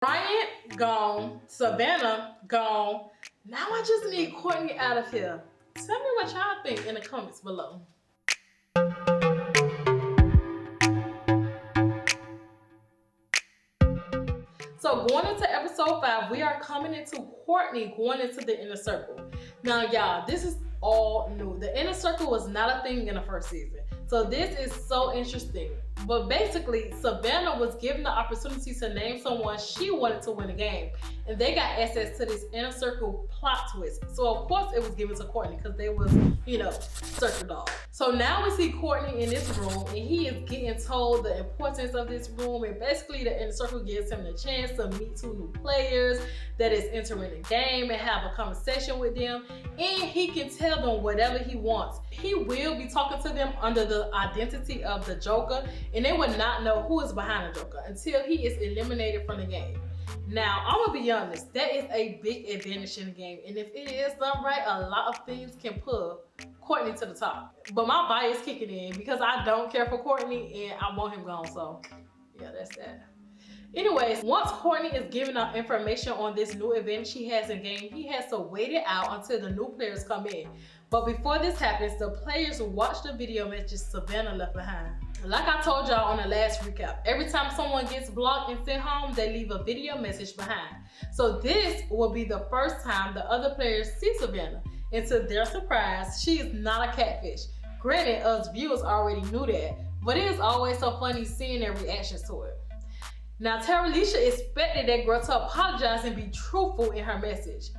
Bryant gone, Savannah gone. Now I just need Courtney out of here. Tell me what y'all think in the comments below. So going into episode 5, we are coming into Courtney going into the inner circle. Now y'all, this is all new. The inner circle was not a thing in the first season. So this is so interesting. But basically, Savannah was given the opportunity to name someone she wanted to win a game. And they got access to this inner circle plot twist. So of course it was given to Courtney because they was, circle dog. So now we see Courtney in this room and he is getting told the importance of this room, and basically the inner circle gives him the chance to meet 2 new players that is entering the game and have a conversation with them, and he can tell them whatever he wants. He will be talking to them under the identity of the Joker, and they will not know who is behind the Joker until he is eliminated from the game. Now, I'm gonna be honest, that is a big advantage in the game, and if it is done right, a lot of things can pull Courtney to the top. But my bias kicking in because I don't care for Courtney and I want him gone, so yeah, that's that. Anyways, once Courtney is giving out information on this new event she has in game, he has to wait it out until the new players come in. But before this happens, the players watch the video messages Savannah left behind. Like I told y'all on the last recap, every time someone gets blocked and sent home, they leave a video message behind. So this will be the first time the other players see Savannah. And to their surprise, she is not a catfish. Granted, us viewers already knew that, but it is always so funny seeing their reactions to it. Now, Terralisha expected that girl to apologize and be truthful in her message.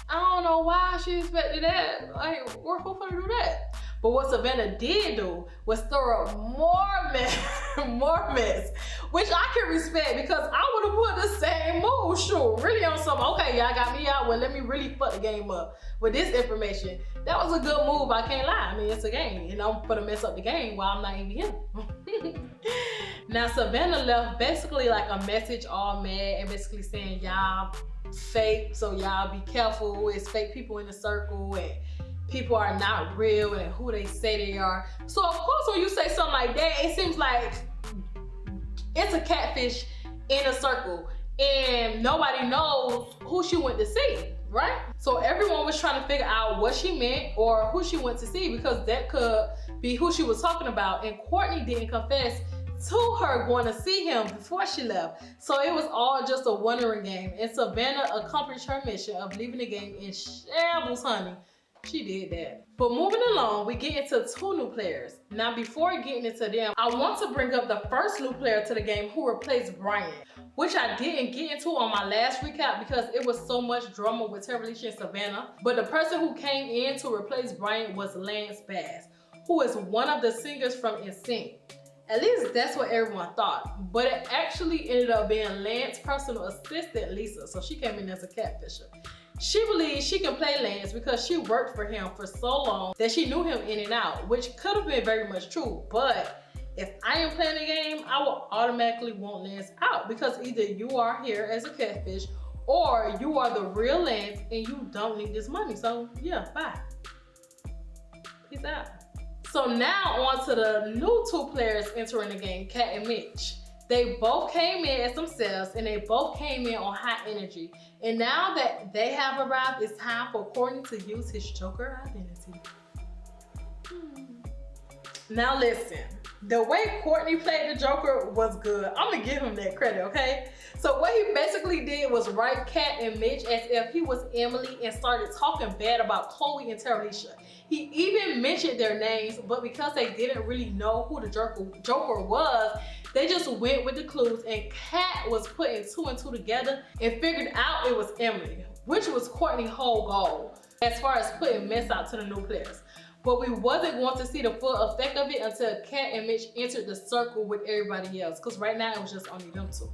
I don't know why she expected that. Like, who gonna do that? But what Savannah did do was stir up more mess, which I can respect because I would have put the same move, sure, really on something. Okay, y'all got me out, well, let me really fuck the game up with this information. That was a good move, I can't lie. I mean, it's a game, and I'm gonna mess up the game while I'm not even here. Now, Savannah left basically like a message all mad and basically saying, y'all fake, so y'all be careful. It's fake people in the circle and people are not real and who they say they are. So of course when you say something like that, it seems like it's a catfish in a circle and nobody knows who she went to see, right? So everyone was trying to figure out what she meant or who she went to see, because that could be who she was talking about, and Courtney didn't confess to her going to see him before she left. So it was all just a wondering game, and Savannah accomplished her mission of leaving the game in shambles, honey. She did that. But moving along, we get into 2 new players. Now before getting into them, I want to bring up the first new player to the game who replaced Bryant, which I didn't get into on my last recap because it was so much drama with Terralisha and Savannah. But the person who came in to replace Bryant was Lance Bass, who is one of the singers from NSYNC. At least that's what everyone thought, but it actually ended up being Lance's personal assistant, Lisa, so she came in as a catfisher. She believes she can play Lance because she worked for him for so long that she knew him in and out, which could have been very much true, but if I am playing the game, I will automatically want Lance out because either you are here as a catfish or you are the real Lance and you don't need this money, so yeah, bye. Peace out. So now on to the new 2 players entering the game, Kat and Mitch. They both came in as themselves and they both came in on high energy. And now that they have arrived, it's time for Courtney to use his Joker identity. Now listen, the way Courtney played the Joker was good. I'm gonna give him that credit, okay? So what he basically did was write Kat and Mitch as if he was Emily and started talking bad about Chloe and Terralisha. He even mentioned their names, but because they didn't really know who the Joker was, they just went with the clues, and Kat was putting 2 and 2 together and figured out it was Emily, which was Courtney's whole goal as far as putting mess out to the new players. But we wasn't going to see the full effect of it until Kat and Mitch entered the circle with everybody else, because right now it was just only them 2.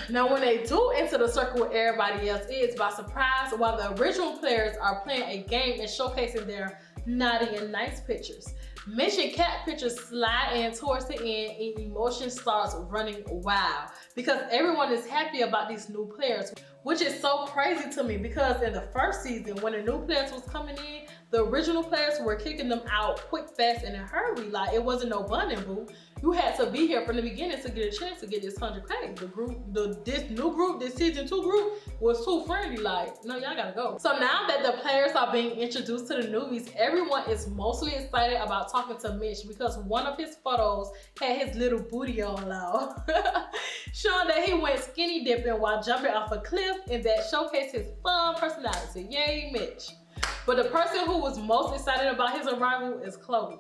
Now when they do enter the circle with everybody else, it is by surprise while the original players are playing a game and showcasing their naughty and nice pictures. Mitch and Kat pictures slide in towards the end and emotion starts running wild because everyone is happy about these new players, which is so crazy to me because in the first season when the new players was coming in, the original players were kicking them out quick, fast, and in a hurry. Like it wasn't no bun and boo. You had to be here from the beginning to get a chance to get this 100K. This new group, this season 2 group was too friendly. Like, no, y'all gotta go. So now that the players are being introduced to the newbies, everyone is mostly excited about talking to Mitch because one of his photos had his little booty all out, showing that he went skinny dipping while jumping off a cliff, and that showcased his fun personality. Yay, Mitch. But the person who was most excited about his arrival is Chloe.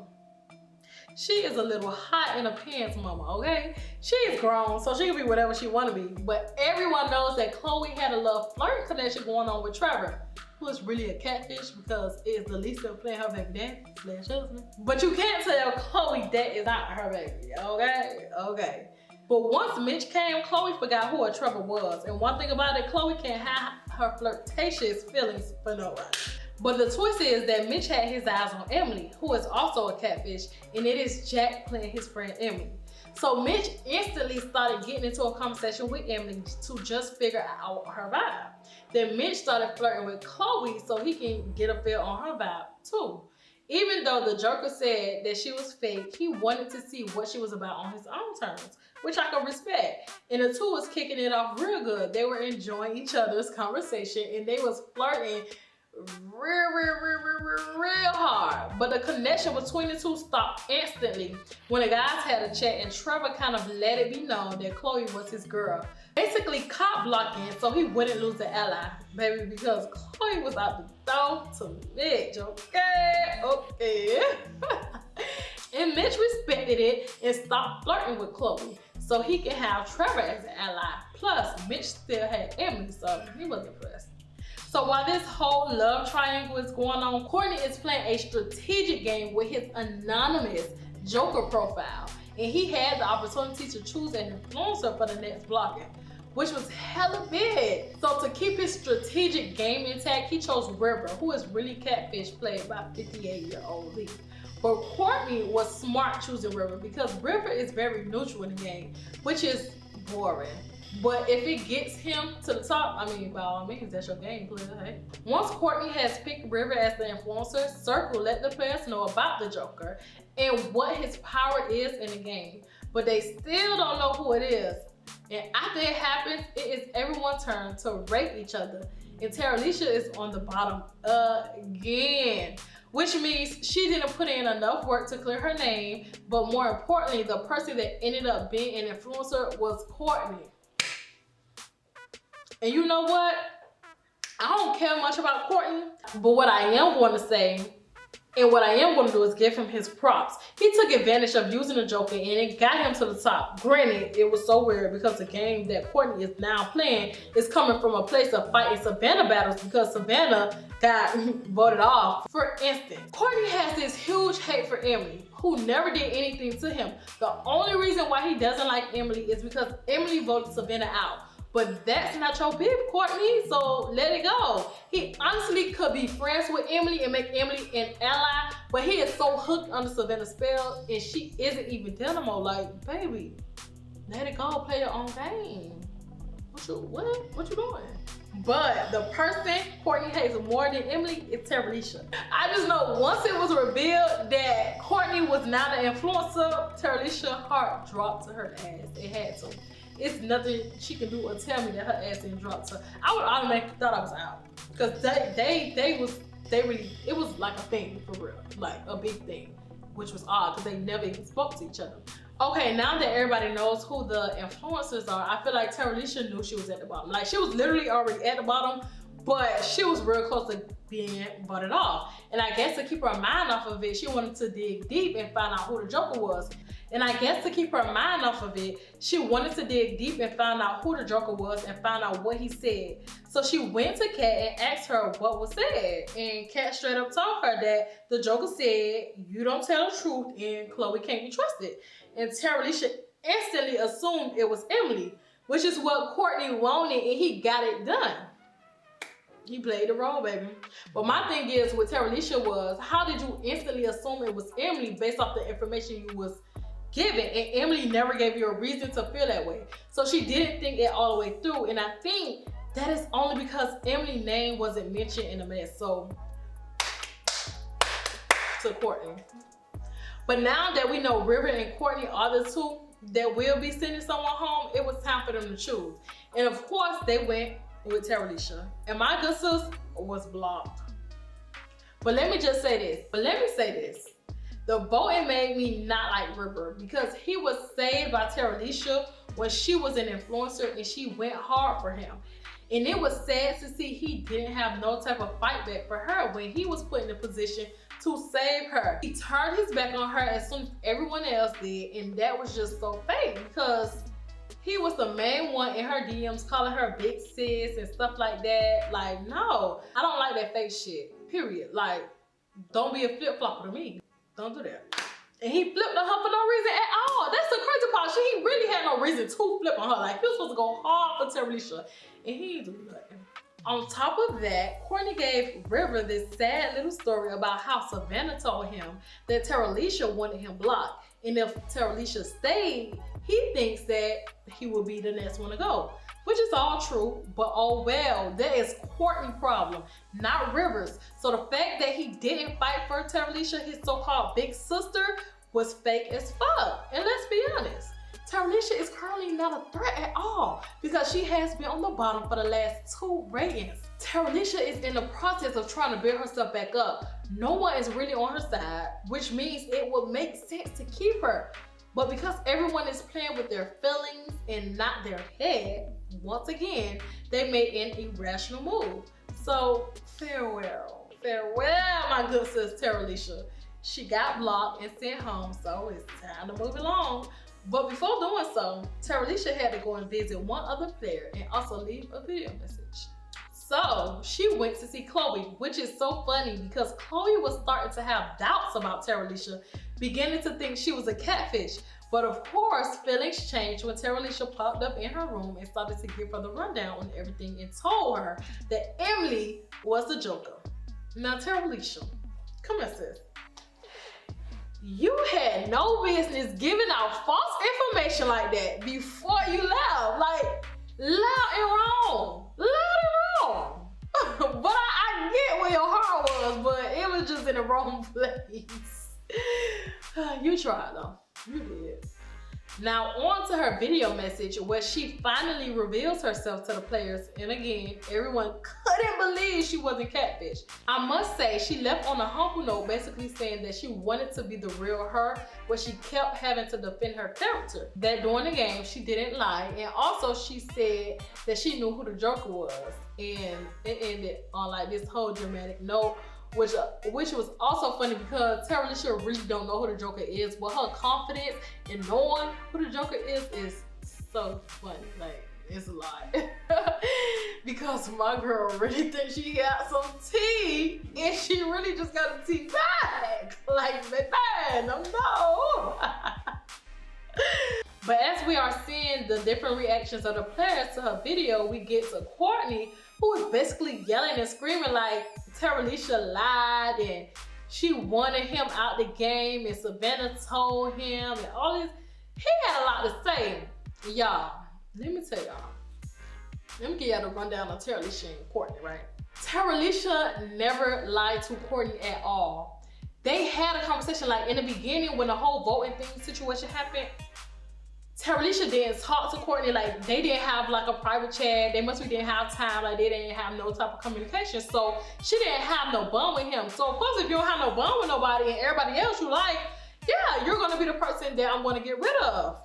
She is a little hot in her pants, mama, okay? She is grown, so she can be whatever she want to be. But everyone knows that Chloe had a little flirt connection going on with Trevor, who is really a catfish because it's Lisa playing her baby daddy / husband. But you can't tell Chloe that is not her baby, okay? Okay. But once Mitch came, Chloe forgot who her Trevor was. And one thing about it, Chloe can't hide her flirtatious feelings for no one. But the twist is that Mitch had his eyes on Emily, who is also a catfish, and it is Jack playing his friend Emily. So Mitch instantly started getting into a conversation with Emily to just figure out her vibe. Then Mitch started flirting with Chloe so he can get a feel on her vibe too. Even though the Joker said that she was fake, he wanted to see what she was about on his own terms, which I can respect. And the two was kicking it off real good. They were enjoying each other's conversation and they was flirting real hard. But the connection between the two stopped instantly when the guys had a chat and Trevor kind of let it be known that Chloe was his girl. Basically cop blocking so he wouldn't lose an ally, baby, because Chloe was out the door to Mitch, okay. And Mitch respected it and stopped flirting with Chloe so he could have Trevor as an ally. Plus, Mitch still had Emily, so he wasn't impressed. So while this whole love triangle is going on, Courtney is playing a strategic game with his anonymous Joker profile. And he had the opportunity to choose an influencer for the next blocking, which was hella big. So to keep his strategic game intact, he chose River, who is really catfish played by 58-year-old Lee. But Courtney was smart choosing River because River is very neutral in the game, which is boring. But if it gets him to the top, I mean, by all means, that's your game, player, hey? Once Courtney has picked River as the influencer, Circle let the players know about the Joker and what his power is in the game. But they still don't know who it is. And after it happens, it is everyone's turn to rate each other. And Terralisha is on the bottom again, which means she didn't put in enough work to clear her name. But more importantly, the person that ended up being an influencer was Courtney. And you know what? I don't care much about Courtney, but what I am going to say and what I am going to do is give him his props. He took advantage of using the Joker and it got him to the top. Granted, it was so weird because the game that Courtney is now playing is coming from a place of fighting Savannah battles because Savannah got voted off. For instance, Courtney has this huge hate for Emily, who never did anything to him. The only reason why he doesn't like Emily is because Emily voted Savannah out. But that's not your beef, Courtney, so let it go. He honestly could be friends with Emily and make Emily an ally, but he is so hooked under Savannah's spell and she isn't even Dynamo. Like, baby, let it go, play your own game. What you doing? But the person Courtney hates more than Emily is Terralisha. I just know once it was revealed that Courtney was not an influencer, Terralisha's heart dropped to her ass. It had to. It's nothing she can do or tell me that her ass didn't drop to. I would automatically thought I was out. Cause it was like a thing for real. Like a big thing. Which was odd because they never even spoke to each other. Okay, now that everybody knows who the influencers are, I feel like Terralisha knew she was at the bottom. Like she was literally already at the bottom, but she was real close to being butted off. And I guess to keep her mind off of it, she wanted to dig deep and find out who the Joker was. And I guess to keep her mind off of it, she wanted to dig deep and find out who the Joker was and find out what he said. So she went to Kat and asked her what was said. And Kat straight up told her that the Joker said, "You don't tell the truth and Chloe can't be trusted." And Terralisha instantly assumed it was Emily, which is what Courtney wanted, and he got it done. He played the role, baby. But my thing is with Terralisha was, how did you instantly assume it was Emily based off the information you was given? And Emily never gave you a reason to feel that way. So she didn't think it all the way through. And I think that is only because Emily's name wasn't mentioned in the mess. So, to Courtney. But now that we know River and Courtney are the two that will be sending someone home, it was time for them to choose. And of course, they went with Terralisha. And my good sis was blocked. But let me say this. The voting made me not like River because he was saved by Terralisha when she was an influencer and she went hard for him. And it was sad to see he didn't have no type of fight back for her when he was put in a position to save her. He turned his back on her as soon as everyone else did, and that was just so fake because he was the main one in her DMs calling her big sis and stuff like that. Like, no, I don't like that fake shit, period. Like, don't be a flip-flopper to me. Don't do that. And he flipped on her for no reason at all. That's the crazy part. He really had no reason to flip on her. Like, he was supposed to go hard for Terralisha, and he didn't do nothing. On top of that, Courtney gave River this sad little story about how Savannah told him that Terralisha wanted him blocked. And if Terralisha stayed, he thinks that he will be the next one to go. Which is all true, but oh well, that is Courtney's problem, not River's. So the fact that he didn't fight for Terralisha, his so-called big sister, was fake as fuck. And let's be honest, Terralisha is currently not a threat at all because she has been on the bottom for the last 2 ratings. Terralisha is in the process of trying to build herself back up. No one is really on her side, which means it would make sense to keep her. But because everyone is playing with their feelings and not their head, once again, they made an irrational move. So farewell, my good sis Terralisha. She got blocked and sent home, so it's time to move along. But before doing so, Terralisha had to go and visit one other player and also leave a video message. So she went to see Chloe, which is so funny because Chloe was starting to have doubts about Terralisha, beginning to think she was a catfish. But of course, feelings changed when Terralisha popped up in her room and started to give her the rundown on everything and told her that Emily was the Joker. Now Terralisha, come here sis. You had no business giving out false information like that before you left. Like, loud and wrong. But I get where your heart was, but it was just in the wrong place. You tried though. You did. Now on to her video message where she finally reveals herself to the players, and again, everyone couldn't believe she wasn't catfish. I must say she left on a humble note, basically saying that she wanted to be the real her, but she kept having to defend her character. That during the game she didn't lie, and also she said that she knew who the Joker was, and it ended on like this whole dramatic note. Which was also funny because Terralisha really don't know who the Joker is, but her confidence in knowing who the Joker is so funny. Like, it's a lot. Because my girl really thinks she got some tea, and she really just got a tea bag. Like, man, no. But as we are seeing the different reactions of the players to her video, we get to Courtney, who is basically yelling and screaming like Terralisha lied and she wanted him out the game and Savannah told him and all this. He had a lot to say. Y'all, let me tell y'all. Let me give y'all the rundown of Terralisha and Courtney, right? Terralisha never lied to Courtney at all. They had a conversation like in the beginning when the whole voting thing situation happened. Terralisha didn't talk to Courtney, like they didn't have like a private chat. They didn't have time, like they didn't have no type of communication. So she didn't have no bond with him. So of course, if you don't have no bond with nobody and everybody else you like, yeah, you're gonna be the person that I'm gonna get rid of,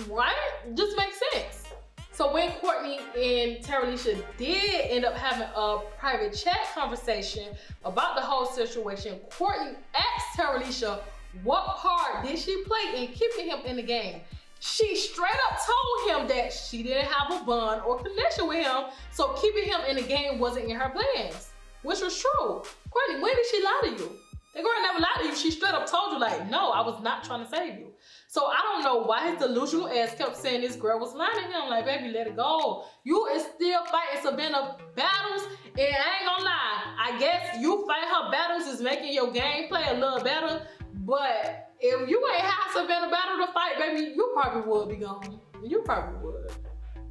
right? Just makes sense. So when Courtney and Terralisha did end up having a private chat conversation about the whole situation, Courtney asked Terralisha what part did she play in keeping him in the game. She straight up told him that she didn't have a bond or connection with him, so keeping him in the game wasn't in her plans, which was true. Courtney, when did she lie to you? The girl never lied to you. She straight up told you like, no, I was not trying to save you. So I don't know why his delusional ass kept saying this girl was lying to him. Like, baby, let it go. You is still fighting Savannah battles, and I ain't gonna lie, I guess you fight her battles is making your gameplay a little better, but if you ain't had Savannah battle to fight, baby, you probably would be gone. You probably would.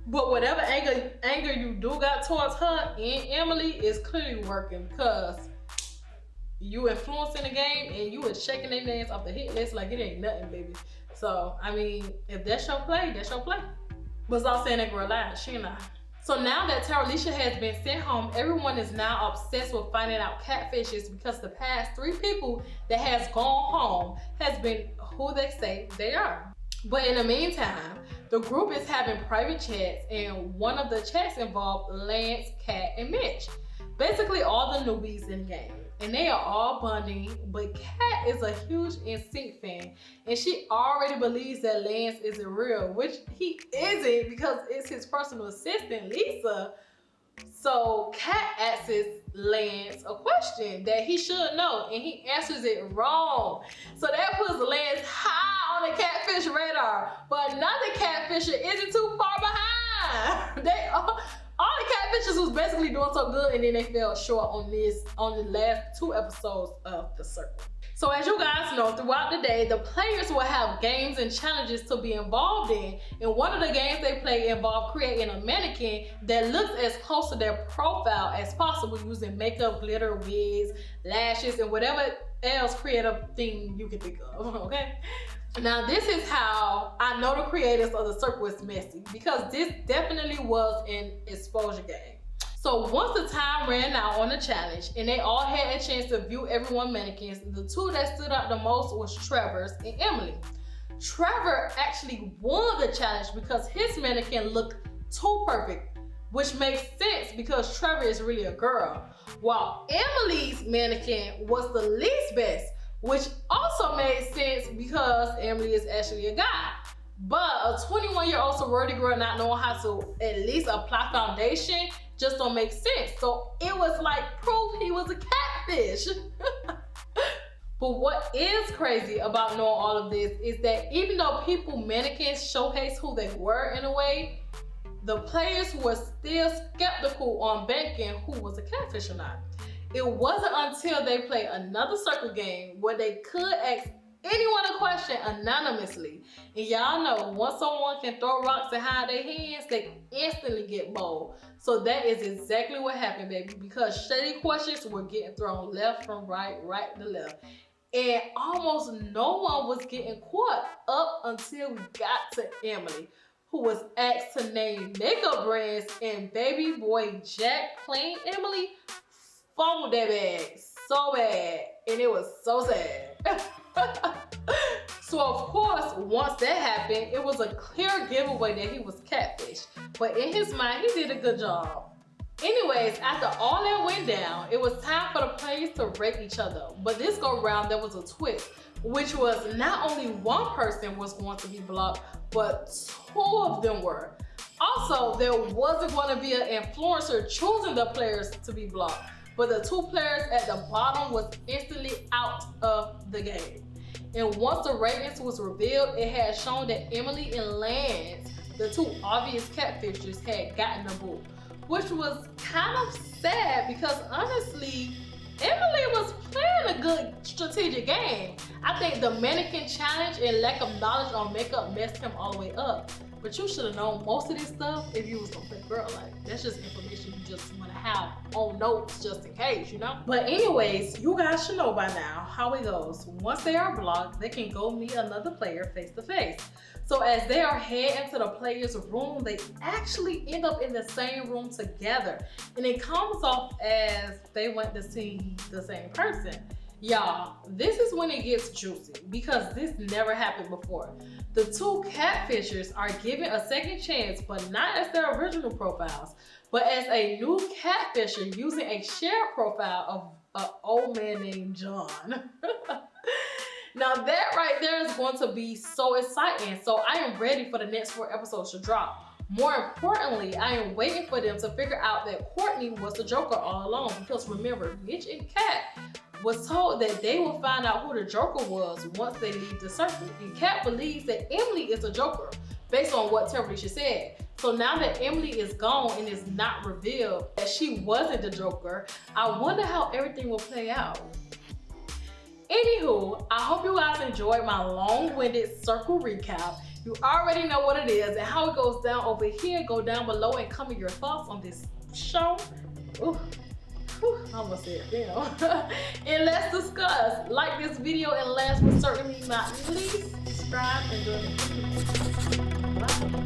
But whatever anger you do got towards her and Emily is clearly working because you influencing the game and you was checking their names off the hit list like it ain't nothing, baby. So, I mean, if that's your play, that's your play. But stop saying that girl lied. She not. So now that Terralisha has been sent home, everyone is now obsessed with finding out catfishes because the past 3 people that has gone home has been who they say they are. But in the meantime, the group is having private chats, and one of the chats involved Lance, Kat, and Mitch. Basically all the newbies in the game. And they are all bonding, but Kat is a huge NSYNC fan, and she already believes that Lance isn't real, which he isn't because it's his personal assistant, Lisa. So Kat asks Lance a question that he should know, and he answers it wrong. So that puts Lance high on the catfish radar, but another catfisher isn't too far behind. All the catfishes was basically doing so good, and then they fell short on the last 2 episodes of The Circle. So as you guys know, throughout the day, the players will have games and challenges to be involved in. And one of the games they play involved creating a mannequin that looks as close to their profile as possible using makeup, glitter, wigs, lashes, and whatever else creative thing you can think of, okay? Now this is how I know the creators of The Circle is messy, because this definitely was an exposure game. So once the time ran out on the challenge and they all had a chance to view everyone's mannequins, the 2 that stood out the most was Trevor's and Emily. Trevor actually won the challenge because his mannequin looked too perfect, which makes sense because Trevor is really a girl, while Emily's mannequin was the least best, which also made sense because Emily is actually a guy. But a 21-year-old sorority girl not knowing how to at least apply foundation just don't make sense. So it was like proof he was a catfish. But what is crazy about knowing all of this is that even though people mannequins showcase who they were in a way, the players were still skeptical on banking who was a catfish or not. It wasn't until they played another circle game where they could ask anyone a question anonymously. And y'all know, once someone can throw rocks and hide their hands, they instantly get bold. So that is exactly what happened, baby, because shady questions were getting thrown left from right, right to left. And almost no one was getting caught up until we got to Emily, who was asked to name makeup brands, and baby boy Jack playing Emily fumbled that bag so bad, and it was so sad. So of course, once that happened, it was a clear giveaway that he was catfish. But in his mind, he did a good job. Anyways, after all that went down, it was time for the players to rate each other. But this go round, there was a twist, which was not only one person was going to be blocked, but 2 of them were. Also, there wasn't going to be an influencer choosing the players to be blocked, but the 2 players at the bottom was instantly out of the game. And once the ratings was revealed, it had shown that Emily and Lance, the 2 obvious catfishers, had gotten the boot, which was kind of sad because honestly, Emily was playing a good strategic game. I think the mannequin challenge and lack of knowledge on makeup messed him all the way up. But you should have known most of this stuff if you was gonna play girl. Like, that's just information you just wanna have on notes just in case, you know? But anyways, you guys should know by now how it goes. Once they are blocked, they can go meet another player face to face. So as they are heading to the player's room, they actually end up in the same room together. And it comes off as they went to see the same person. Y'all, this is when it gets juicy because this never happened before. The 2 catfishers are given a second chance, but not as their original profiles, but as a new catfisher using a shared profile of an old man named John. Now that right there is going to be so exciting. So I am ready for the next 4 episodes to drop. More importantly, I am waiting for them to figure out that Courtney was the Joker all along, because remember, Mitch and Kat was told that they will find out who the Joker was once they leave the circle. And Kat believes that Emily is the Joker based on what Terralisha said. So now that Emily is gone and it's not revealed that she wasn't the Joker, I wonder how everything will play out. Anywho, I hope you guys enjoyed my long-winded circle recap. You already know what it is and how it goes down over here. Go down below and comment your thoughts on this show. Ooh. I almost said damn. And let's discuss. Like this video, and last but certainly not least, subscribe and join the